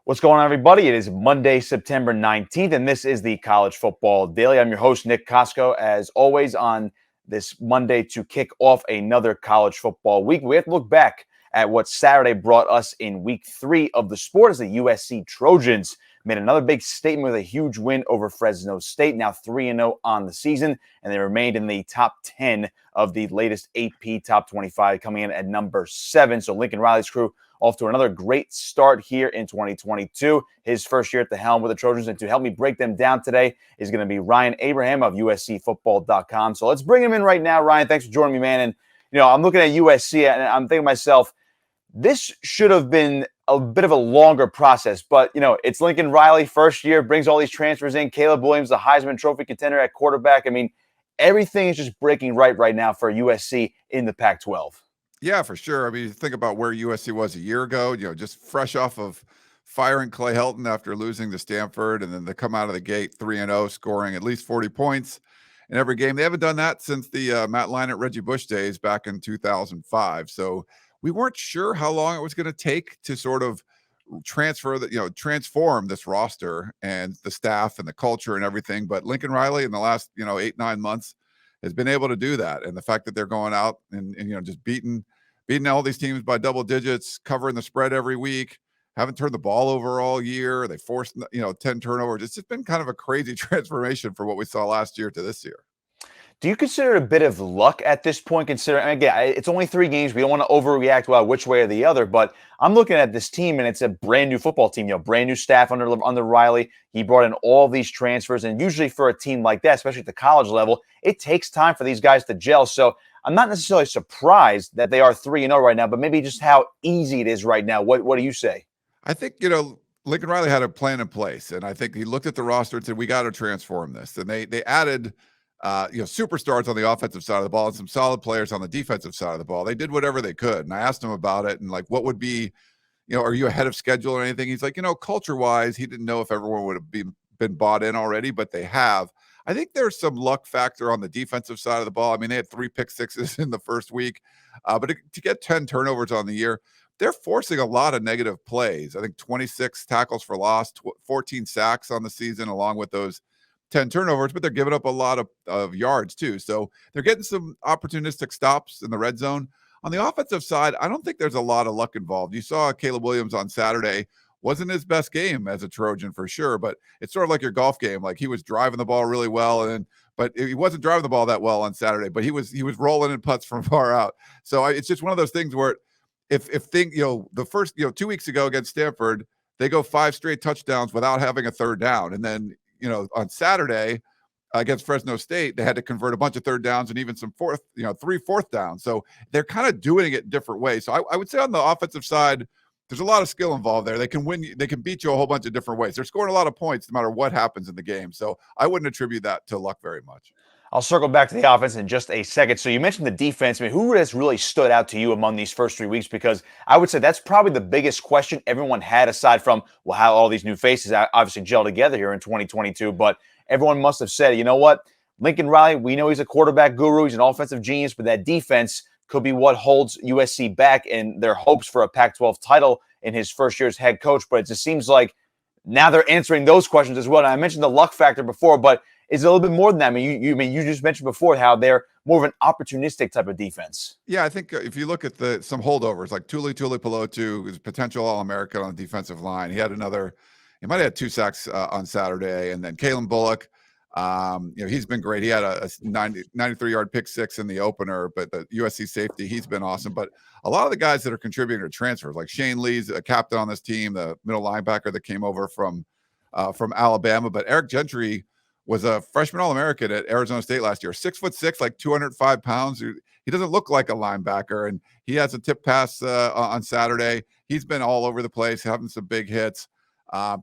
What's going on, everybody? It is Monday, September 19th, and this is the College Football Daily. I'm your host, Nick Kosko, as always, on this Monday to kick off another college football week. We have to look back at what Saturday brought us in week 3 of the sport as the USC Trojans made another big statement with a huge win over Fresno State, now 3-0 on the season, and they remained in the top 10 of the latest AP Top 25, coming in at number 7. So Lincoln Riley's crew off to another great start here in 2022. His first year at the helm with the Trojans. And to help me break them down today is going to be Ryan Abraham of USCFootball.com. So let's bring him in right now. Ryan, thanks for joining me, man. And, I'm looking at USC and I'm thinking to myself, this should have been a bit of a longer process. But, it's Lincoln Riley, first year, brings all these transfers in. Caleb Williams, the Heisman Trophy contender at quarterback. I mean, everything is just breaking right now for USC in the Pac-12. Yeah, for sure. I mean, you think about where USC was a year ago, just fresh off of firing Clay Helton after losing to Stanford, and then they come out of the gate 3-0, scoring at least 40 points in every game. They haven't done that since the Matt Leinart, Reggie Bush days back in 2005. So we weren't sure how long it was going to take to sort of transform this roster and the staff and the culture and everything. But Lincoln Riley in the last, 8-9 months has been able to do that. And the fact that they're going out and just beating all these teams by double digits, covering the spread every week, haven't turned the ball over all year. They forced, 10 turnovers. It's just been kind of a crazy transformation from what we saw last year to this year. Do you consider it a bit of luck at this point, considering, again, it's only 3 games. We don't want to overreact about which way or the other, but I'm looking at this team, and it's a brand new football team, brand new staff under Riley. He brought in all these transfers, and usually for a team like that, especially at the college level, it takes time for these guys to gel. So I'm not necessarily surprised that they are 3-0 right now, but maybe just how easy it is right now. What do you say? I think, Lincoln Riley had a plan in place, and I think he looked at the roster and said, we got to transform this. And they added superstars on the offensive side of the ball and some solid players on the defensive side of the ball. They did whatever they could. And I asked him about it and what would be, are you ahead of schedule or anything? He's like, culture wise, he didn't know if everyone would have been bought in already, but they have. I think there's some luck factor on the defensive side of the ball. I mean, they had 3 pick sixes in the first week, but to get 10 turnovers on the year, they're forcing a lot of negative plays. I think 26 tackles for loss, 14 sacks on the season, along with those 10 turnovers, but they're giving up a lot of yards too. So they're getting some opportunistic stops in the red zone. On the offensive side, I don't think there's a lot of luck involved. You saw Caleb Williams on Saturday. Wasn't his best game as a Trojan for sure, but it's sort of like your golf game. Like he was driving the ball really well, but he wasn't driving the ball that well on Saturday, but he was rolling in putts from far out. So it's just one of those things where the first, 2 weeks ago against Stanford, they go 5 straight touchdowns without having a third down. And then, on Saturday against Fresno State, they had to convert a bunch of third downs and even some 3 fourth downs. So they're kind of doing it different ways. So I would say on the offensive side, there's a lot of skill involved there. They can win. They can beat you a whole bunch of different ways. They're scoring a lot of points no matter what happens in the game. So I wouldn't attribute that to luck very much. I'll circle back to the offense in just a second. So you mentioned the defense. I mean, who has really stood out to you among these first 3 weeks? Because I would say that's probably the biggest question everyone had, aside from, how all these new faces obviously gel together here in 2022. But everyone must have said, you know what? Lincoln Riley, we know he's a quarterback guru. He's an offensive genius, but that defense could be what holds USC back in their hopes for a Pac-12 title in his first year as head coach. But it just seems like now they're answering those questions as well. And I mentioned the luck factor before, but is a little bit more than that. I mean, you just mentioned before how they're more of an opportunistic type of defense. Yeah, I think if you look at some holdovers, like Tuli Tuipulotu is potential All-American on the defensive line. He might have had 2 sacks on Saturday. And then Kalen Bullock, he's been great. He had a 93-yard pick 6 in the opener, but the USC safety, he's been awesome. But a lot of the guys that are contributing to transfers, like Shane Lee's a captain on this team, the middle linebacker that came over from Alabama. But Eric Gentry was a freshman All-American at Arizona State last year, 6'6", like 205 pounds. He doesn't look like a linebacker, and he has a tip pass on Saturday. He's been all over the place, having some big hits.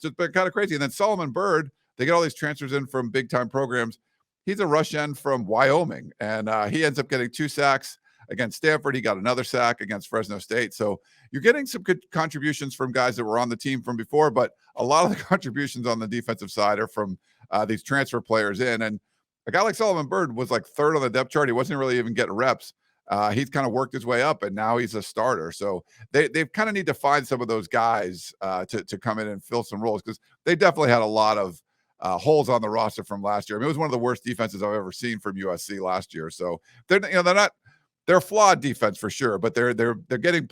Just been kind of crazy. And then Solomon Byrd, they get all these transfers in from big-time programs. He's a rush end from Wyoming, and he ends up getting 2 sacks against Stanford. He got another sack against Fresno State. So you're getting some good contributions from guys that were on the team from before, but a lot of the contributions on the defensive side are from these transfer players in. And a guy like Solomon Byrd was like 3rd on the depth chart. He wasn't really even getting reps. He's kind of worked his way up, and now he's a starter. So they kind of need to find some of those guys to come in and fill some roles, because they definitely had a lot of holes on the roster from last year. I mean, it was one of the worst defenses I've ever seen from USC last year. So they're a flawed defense for sure, but they're getting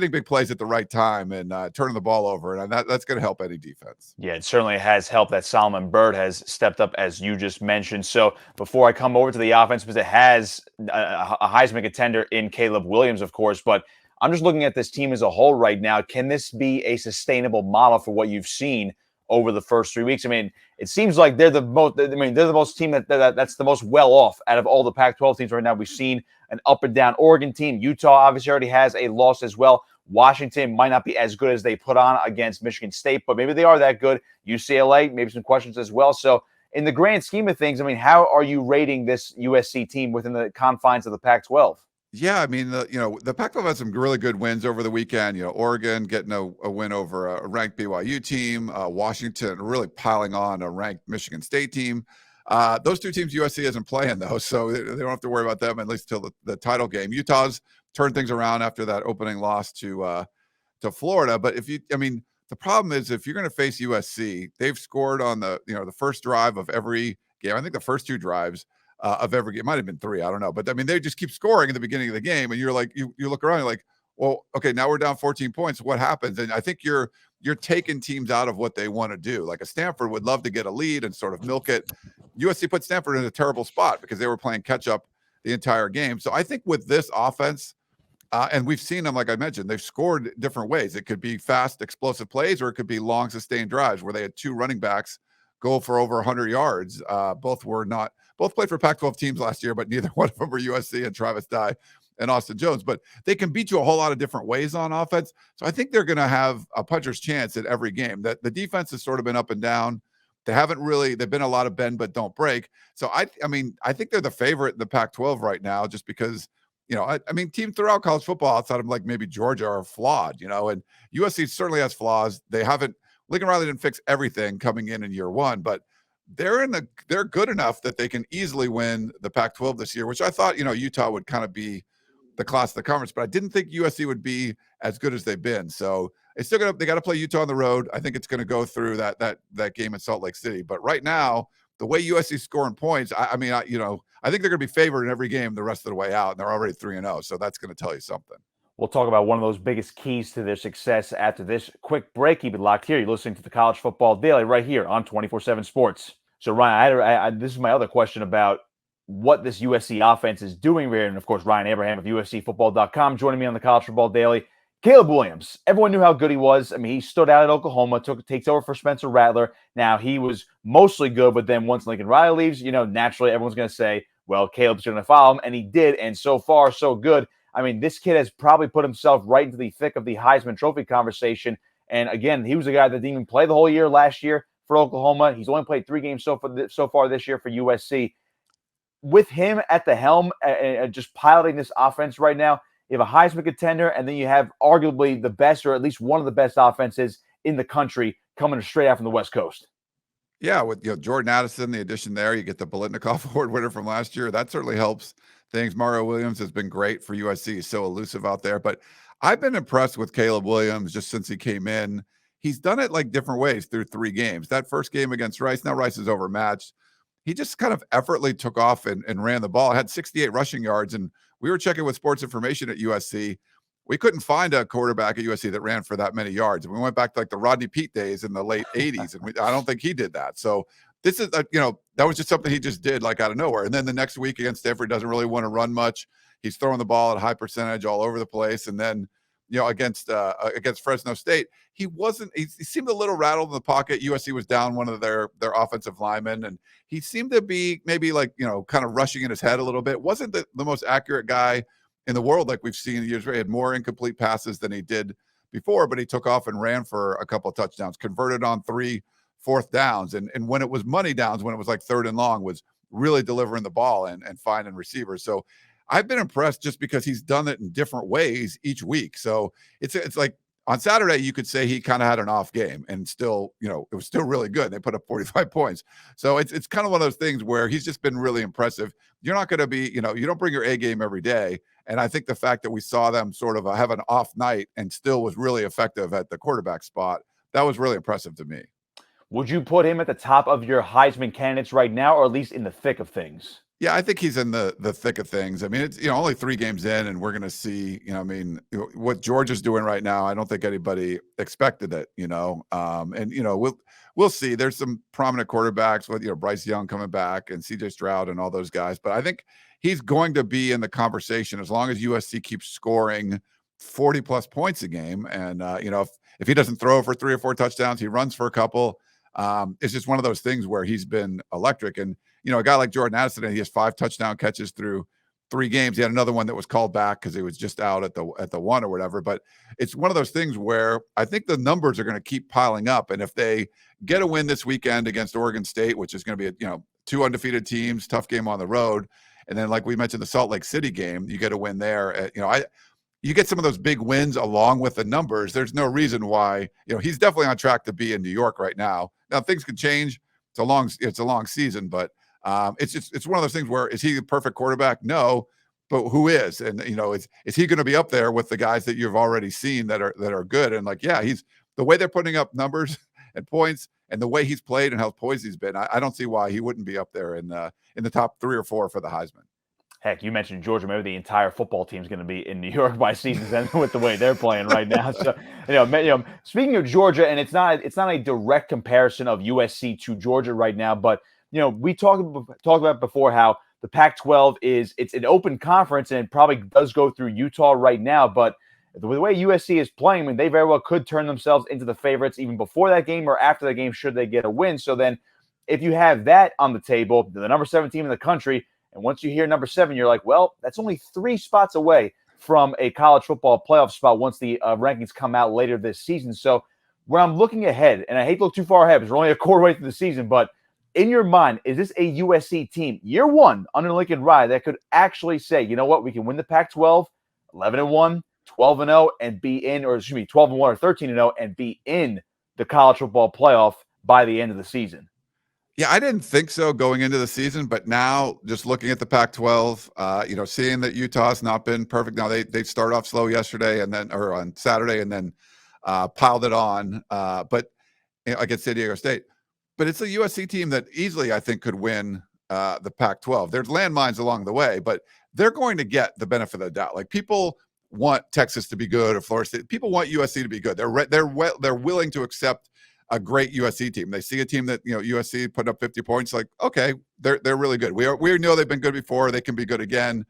big plays at the right time and turning the ball over, and that's going to help any defense. Yeah, it certainly has helped that Solomon Byrd has stepped up, as you just mentioned. So before I come over to the offense, because it has a Heisman contender in Caleb Williams, of course, but I'm just looking at this team as a whole right now. Can this be a sustainable model for what you've seen over the first 3 weeks? I mean, it seems like they're the most. I mean, they're the most team that's the most well off out of all the Pac-12 teams right now. We've seen an up and down Oregon team. Utah obviously already has a loss as well. Washington might not be as good as they put on against Michigan State, but maybe they are that good. UCLA, maybe some questions as well. So in the grand scheme of things, I mean, how are you rating this USC team within the confines of the Pac-12? Yeah, I mean, the Pac-12 had some really good wins over the weekend. Oregon getting a win over a ranked BYU team, Washington really piling on a ranked Michigan State team. Those two teams USC isn't playing, though, so they don't have to worry about them, at least till the title game. Utah's turned things around after that opening loss to Florida. But the problem is, if you're going to face USC, they've scored on the first drive of every game. I think the first two drives of every game. It might have been three, I don't know. But I mean, they just keep scoring at the beginning of the game, and you're like, you look around, you're like, well, okay, now we're down 14 points. What happens? And I think you're taking teams out of what they want to do. Like a Stanford would love to get a lead and sort of milk it. USC put Stanford in a terrible spot because they were playing catch up the entire game. So I think with this offense, and we've seen them, like I mentioned, they've scored different ways. It could be fast, explosive plays, or it could be long, sustained drives where they had two running backs go for over 100 yards. Both played for Pac-12 teams last year, but neither one of them were USC, and Travis Dye and Austin Jones. But they can beat you a whole lot of different ways on offense. So I think they're going to have a puncher's chance at every game. That the defense has sort of been up and down. They've been a lot of bend but don't break. So I think they're the favorite in the Pac-12 right now, just because teams throughout college football outside of like maybe Georgia are flawed, and USC certainly has flaws. Lincoln Riley didn't fix everything coming in year one, but they're good enough that they can easily win the Pac-12 this year, which I thought, Utah would kind of be the class of the conference, but I didn't think USC would be as good as they've been. So they got to play Utah on the road. I think it's going to go through that game in Salt Lake City. But right now, the way USC is scoring points, I think they're going to be favored in every game the rest of the way out, and they're already 3-0. So that's going to tell you something. We'll talk about one of those biggest keys to their success after this quick break. Keep it locked here. You're listening to the College Football Daily right here on 247 Sports. So, Ryan, this is my other question about what this USC offense is doing here. And, of course, Ryan Abraham of USCFootball.com joining me on the College Football Daily. Caleb Williams, everyone knew how good he was. I mean, he stood out at Oklahoma, takes over for Spencer Rattler. Now, he was mostly good, but then once Lincoln Riley leaves, naturally everyone's going to say, well, Caleb's going to follow him, and he did, and so far, so good. I mean, this kid has probably put himself right into the thick of the Heisman Trophy conversation. And again, he was a guy that didn't even play the whole year last year for Oklahoma. He's only played 3 games so far this year for USC. With him at the helm and just piloting this offense right now, you have a Heisman contender, and then you have arguably the best, or at least one of the best offenses in the country coming straight out from the West Coast. Yeah, with Jordan Addison, the addition there, you get the Biletnikoff Award winner from last year. That certainly helps things. Mario Williams has been great for USC. He's so elusive out there. But I've been impressed with Caleb Williams just since he came in. He's done it like different ways through 3 games. That first game against Rice, now Rice is overmatched. He just kind of effortlessly took off and ran the ball. Had 68 rushing yards. And we were checking with sports information at USC. We couldn't find a quarterback at USC that ran for that many yards. And we went back to like the Rodney Peete days in the late 80s. And I don't think he did that. So this is, that was just something he just did like out of nowhere. And then the next week against Stanford, doesn't really want to run much. He's throwing the ball at a high percentage all over the place. And then, against Fresno State, he seemed a little rattled in the pocket. USC was down one of their offensive linemen, and he seemed to be maybe kind of rushing in his head a little bit. Wasn't the most accurate guy in the world like we've seen in years. He had more incomplete passes than he did before, but he took off and ran for a couple of touchdowns, converted on 3 fourth downs. And when it was money downs, when it was like 3rd and long, was really delivering the ball and finding receivers. So I've been impressed just because he's done it in different ways each week. So it's like on Saturday, you could say he kind of had an off game and still, it was still really good. They put up 45 points. So it's kind of one of those things where he's just been really impressive. You're not going to be, you don't bring your A game every day. And I think the fact that we saw them sort of have an off night and still was really effective at the quarterback spot, that was really impressive to me. Would you put him at the top of your Heisman candidates right now, or at least in the thick of things? Yeah, I think he's in the thick of things. I mean, it's, only 3 games in, and we're going to see, what Georgia's doing right now. I don't think anybody expected it, and we'll see. There's some prominent quarterbacks with, Bryce Young coming back and CJ Stroud and all those guys, but I think he's going to be in the conversation as long as USC keeps scoring 40 plus points a game. And if he doesn't throw for 3 or 4 touchdowns, he runs for a couple. It's just one of those things where he's been electric. And a guy like Jordan Addison, he has 5 touchdown catches through 3 games. He had another one that was called back because he was just out at the 1 or whatever. But it's one of those things where I think the numbers are going to keep piling up. And if they get a win this weekend against Oregon State, which is going to be 2 undefeated teams, tough game on the road, and then like we mentioned the Salt Lake City game, you get a win there. You get some of those big wins along with the numbers. There's no reason why. He's definitely on track to be in New York right now. Now things can change. It's a long season, but it's one of those things where, is he the perfect quarterback? No, but who is? And is he going to be up there with the guys that you've already seen that are good? And he's the way they're putting up numbers and points, and the way he's played and how poised he's been. I don't see why he wouldn't be up there in the top 3 or 4 for the Heisman. Heck, you mentioned Georgia. Maybe the entire football team is going to be in New York by season's end with the way they're playing right now. So, speaking of Georgia, and it's not a direct comparison of USC to Georgia right now, but we talked about before how the Pac-12 it's an open conference, and it probably does go through Utah right now. But the way USC is playing, I mean, they very well could turn themselves into the favorites even before that game or after the game should they get a win. So then, if you have that on the table, the number 7 team in the country. And once you hear number 7, you're like, well, that's only 3 spots away from a college football playoff spot once the rankings come out later this season. So when I'm looking ahead, and I hate to look too far ahead because we're only a quarter way through the season, but in your mind, is this a USC team, year 1 under Lincoln Riley, that could actually say, you know what, we can win the Pac-12, 11-1, 12-0, and be in, or excuse me, 12-1 or 13-0, and be in the college football playoff by the end of the season? Yeah, I didn't think so going into the season, but now just looking at the Pac-12, seeing that Utah's not been perfect. Now they started off slow yesterday or on Saturday and then piled it on, but against San Diego State. But it's a USC team that easily, I think, could win the Pac-12. There's landmines along the way, but they're going to get the benefit of the doubt. Like, people want Texas to be good or Florida State. People want USC to be good. They're willing to accept a great USC team. They see a team that, USC put up 50 points, like, okay, they're really good. We know they've been good before. They can be good again.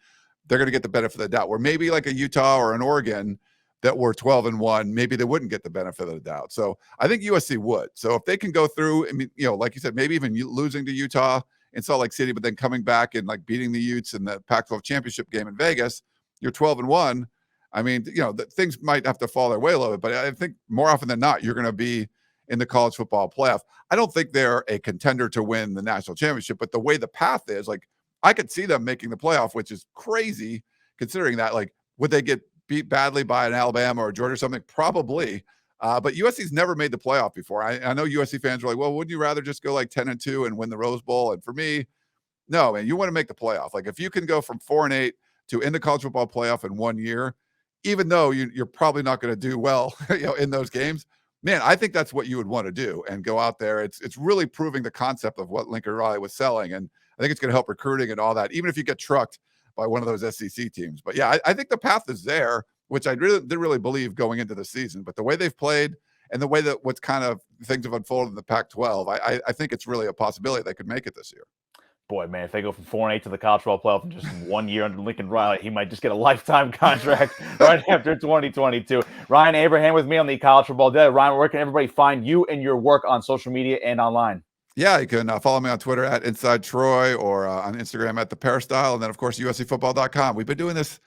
They're going to get the benefit of the doubt. Where maybe like a Utah or an Oregon that were 12-1, maybe they wouldn't get the benefit of the doubt. So I think USC would. So if they can go through, I mean, like you said, maybe even losing to Utah in Salt Lake City, but then coming back and like beating the Utes in the Pac-12 championship game in Vegas, you're 12-1. I mean, things might have to fall their way a little bit, but I think more often than not, you're going to be in the college football playoff. I don't think they're a contender to win the national championship, but the way the path is, like, I could see them making the playoff, which is crazy considering that. Like, would they get beat badly by an Alabama or Georgia or something? Probably. But USC's never made the playoff before. I know USC fans are like, well, wouldn't you rather just go like 10-2 and win the Rose Bowl? And for me, no, man, you want to make the playoff. Like, if you can go from 4-8 to in the college football playoff in 1 year, even though you're probably not going to do well, in those games, man, I think that's what you would want to do and go out there. It's really proving the concept of what Lincoln Riley was selling. And I think it's going to help recruiting and all that, even if you get trucked by one of those SEC teams. But yeah, I think the path is there, which I didn't really believe going into the season. But the way they've played and the way that what's kind of things have unfolded in the Pac-12, I think it's really a possibility they could make it this year. Boy, man, if they go from 4-8 to the college football playoff in just 1 year under Lincoln Riley, he might just get a lifetime contract right after 2022. Ryan Abraham with me on the College Football Daily. Ryan, where can everybody find you and your work on social media and online? Yeah, you can follow me on Twitter at Inside Troy or on Instagram at The Peristyle. And then, of course, USCfootball.com. We've been doing this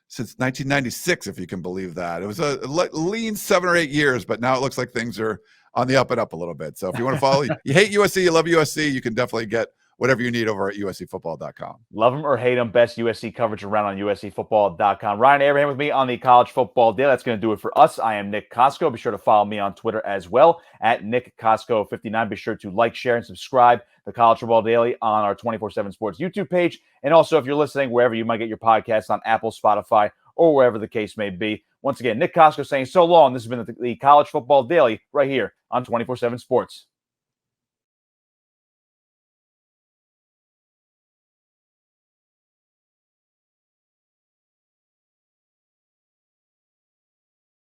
since 1996, if you can believe that. It was a lean 7 or 8 years, but now it looks like things are on the up and up a little bit. So if you want to follow, you hate USC, you love USC, you can definitely get whatever you need over at uscfootball.com. Love them or hate them, best USC coverage around on uscfootball.com. Ryan Abraham with me on the College Football Daily. That's going to do it for us. I am Nick Kosko. Be sure to follow me on Twitter as well at NickKosko59. Be sure to like, share, and subscribe the College Football Daily on our 247 Sports YouTube page. And also, if you're listening wherever you might get your podcasts on Apple, Spotify, or wherever the case may be. Once again, Nick Kosko saying so long. This has been the College Football Daily right here on 247 Sports.